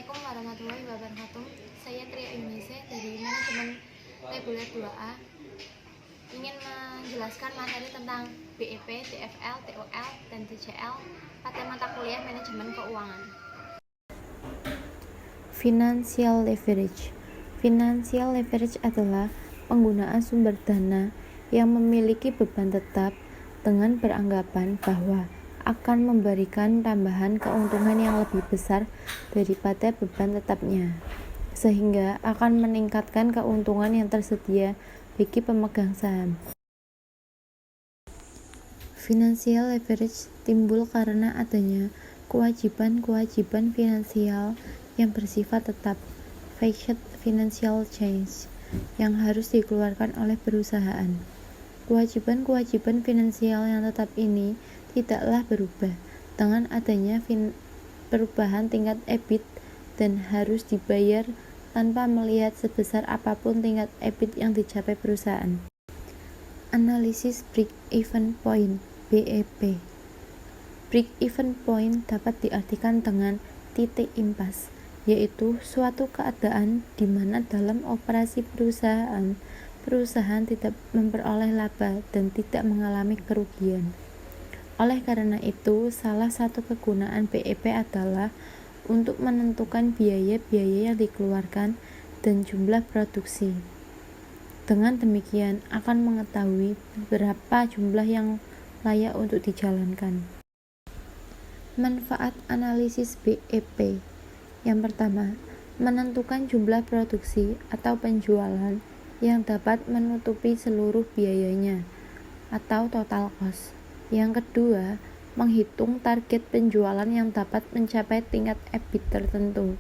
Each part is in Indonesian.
Assalamualaikum warahmatullahi wabarakatuh. Saya Tria Yunise dari Manajemen Reguler 2A ingin menjelaskan materi tentang BEP, TFL, TOL, dan TCL pada mata kuliah Manajemen Keuangan. Financial leverage. Financial leverage adalah penggunaan sumber dana yang memiliki beban tetap dengan beranggapan bahwa akan memberikan tambahan keuntungan yang lebih besar daripada beban tetapnya, sehingga akan meningkatkan keuntungan yang tersedia bagi pemegang saham. Financial leverage timbul karena adanya kewajiban-kewajiban finansial yang bersifat tetap, fixed financial change, yang harus dikeluarkan oleh perusahaan. Kewajiban-kewajiban finansial yang tetap ini tidaklah berubah dengan adanya perubahan tingkat EBIT dan harus dibayar tanpa melihat sebesar apapun tingkat EBIT yang dicapai perusahaan. Analisis break-even point (BEP). Break-even point dapat diartikan dengan titik impas, yaitu suatu keadaan di mana dalam operasi perusahaan tidak memperoleh laba dan tidak mengalami kerugian. Oleh karena itu, salah satu kegunaan BEP adalah untuk menentukan biaya-biaya yang dikeluarkan dan jumlah produksi. Dengan demikian, akan mengetahui berapa jumlah yang layak untuk dijalankan. Manfaat analisis BEP. Yang pertama, menentukan jumlah produksi atau penjualan yang dapat menutupi seluruh biayanya atau total cost. Yang kedua, menghitung target penjualan yang dapat mencapai tingkat EBIT tertentu.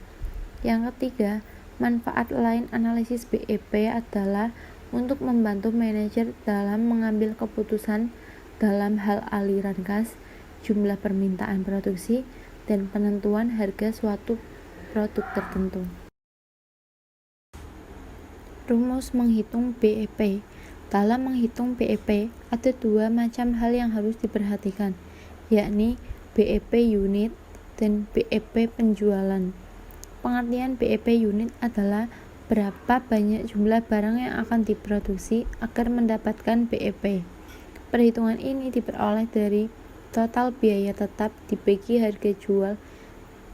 Yang ketiga, manfaat lain analisis BEP adalah untuk membantu manajer dalam mengambil keputusan dalam hal aliran kas, jumlah permintaan produksi, dan penentuan harga suatu produk tertentu. Rumus menghitung BEP. Dalam menghitung BEP, ada dua macam hal yang harus diperhatikan, yakni BEP unit dan BEP penjualan. Pengertian BEP unit adalah berapa banyak jumlah barang yang akan diproduksi agar mendapatkan BEP. Perhitungan ini diperoleh dari total biaya tetap dibagi harga jual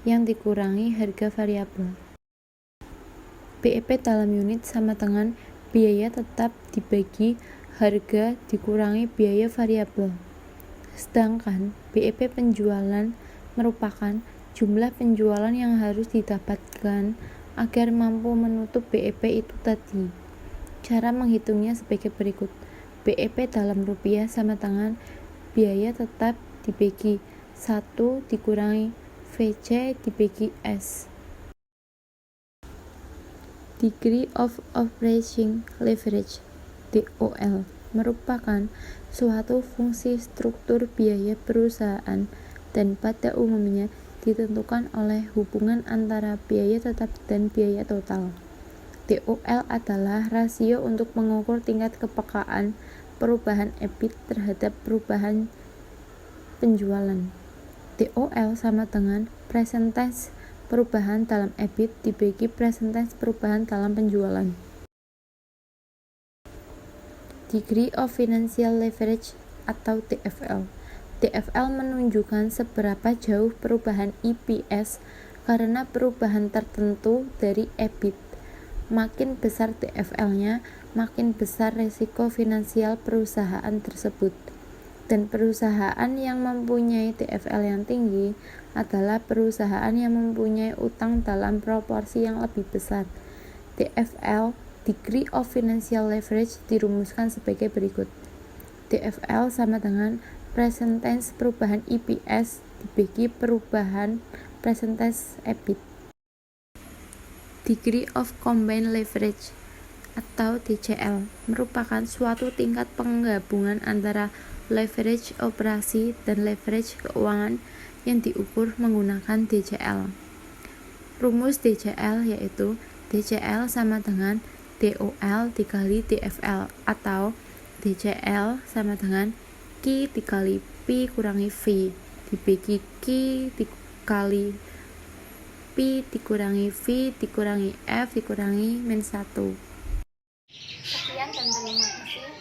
yang dikurangi harga variabel. BEP dalam unit sama dengan biaya tetap dibagi harga dikurangi biaya variabel. Sedangkan BEP penjualan merupakan jumlah penjualan yang harus didapatkan agar mampu menutup BEP itu tadi. Cara menghitungnya sebagai berikut. BEP dalam rupiah sama dengan biaya tetap dibagi 1 dikurangi VC dibagi S. Degree of operating leverage (DOL) merupakan suatu fungsi struktur biaya perusahaan dan pada umumnya ditentukan oleh hubungan antara biaya tetap dan biaya total. DOL adalah rasio untuk mengukur tingkat kepekaan perubahan EBIT terhadap perubahan penjualan. DOL sama dengan persentase perubahan dalam EBIT dibagi persentase perubahan dalam penjualan. Degree of Financial Leverage atau TFL. TFL menunjukkan seberapa jauh perubahan EPS karena perubahan tertentu dari EBIT. Makin besar TFL-nya, makin besar risiko finansial perusahaan tersebut. Dan perusahaan yang mempunyai TFL yang tinggi adalah perusahaan yang mempunyai utang dalam proporsi yang lebih besar. TFL, Degree of Financial Leverage, dirumuskan sebagai berikut. TFL sama dengan persentase perubahan EPS dibagi perubahan persentase EBIT. Degree of Combined Leverage atau DCL merupakan suatu tingkat penggabungan antara leverage operasi dan leverage keuangan yang diukur menggunakan DCL. Rumus DCL yaitu DCL sama dengan DOL dikali DFL atau DCL sama dengan Q dikali P kurangi V dibagi Q dikali Pi dikurangi V dikurangi F dikurangi min 1. Sekian dan terima kasih.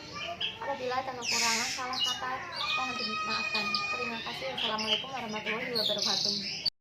Apabila ada kekurangan salah kata mohon dimaafkan. Terima kasih. Wassalamualaikum warahmatullahi wabarakatuh.